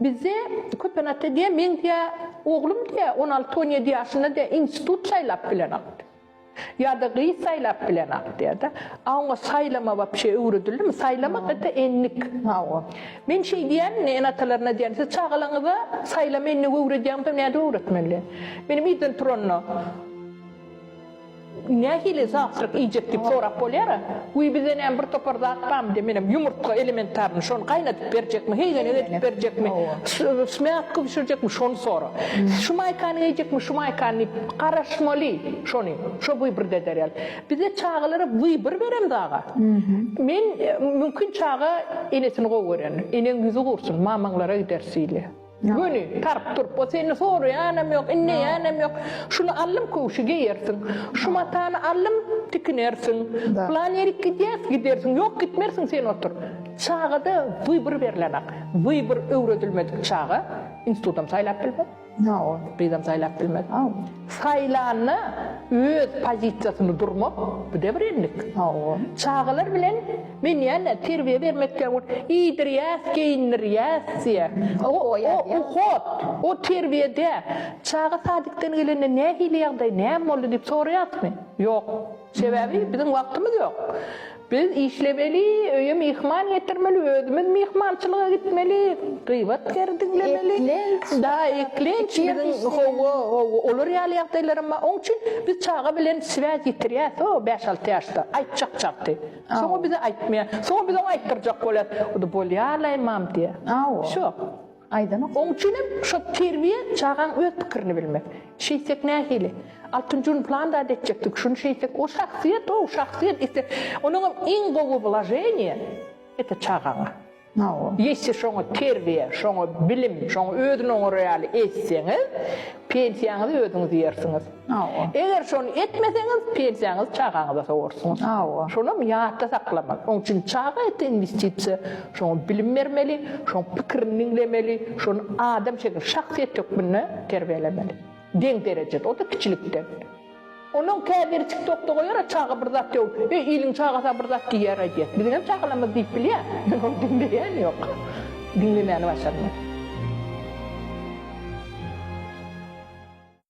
bize Köpenham'da diye men diye oğlum diye 16-17 yaşında diye institut saylap bilen aktı. Ya da gıy saylap bilen aktı ya da. Ama saylama bap şey öğretildi mi? Saylamak da enlik. Men şey diyen en atalarına diyen siz çağalağınıza saylama enlik öğreteceğim de ne de öğretmeli. Benim iyiden tronno. Ne hile zaftırık iyicetip sorap olyara. Uy bize ne bir toparda atmam de benim yumurta elementarını şonu kaynatıp verecek mi? Heygen edip verecek mi? Smeat kıvışıracak mı? Şonu sonra. Şu maykanı yiyecek mi? Şu maykanı karışmalı. Şonu. Şu bıybır dederel. Bize çağıları bıybır verem dağa. Men mümkün çağı enesini koğuren. Enen yüzü kursun. Mamanlara gidersiyle. Böyle tarp turp, o seni soruyor, anam yok, inne anam yok. Şunu allım kuşu giyersin, şu matanı allım tikinersin. Plan yerik gidersin, yok gitmersin sen otur. Çağı da vıybır verilenak, vıybır öğretilmedik çağı, institutam saylap bilmedi. Bizden saylap bilmedi. Saylanı öz pozisyasını durmak, bu da bir enlik. Çağılar bilen, men yani terbiye vermekten var. İyidir yaz, geyinir yaz diye. O terbiyede çağı sadıktan gelene ne hile yağday, ne mollu deyip soruyat mı? Yok. Sebebi bizim vaktimiz yok. Biz işlemeli, öyüm ihman getirmeli, özümüz mihmançılığa gitmeli, gıybat gerdinlemeli. Daha eklenç bizim olur yali yaptaylarım var. Onun için biz çağı bilen sivaz getiriyaz. O 5-6 yaşta aytacak çaktı. Sonra bize aytmaya, sonra bize ayttıracak olayat. O da bol yalayım diye. Şu. Onun için şu terbiye çağın öz fikrini bilmek. Şeysek ne hili? Altıncının planda edecektik. Şunu şeysek o şahsiyet işte onun en goğu vложение это çağına. Если şonu terbiye, şonu bilim, şonu özünün reali etseniz, pensiyanızı özünüz yersiniz. Eğer şonu etmeseniz, pensiyanızı çağınıza soğursunuz. Şunu yahatta saklamak. Onun için çağa eti investisiya, şonu bilim vermeli, şonu fikrini dinlemeli, şonu adam şekilde şahsiyet hükmünü terbiyelemeli. Den derecede, o da küçülükten. Onun kâbiri TikTok'ta koyar, çağı bir zat yok. İlin çağısa bir zat giyer, diyet. Bizim çağılamız deyip biliyor. Onun dinleyen yok. Dinlemeyen başarmıyor.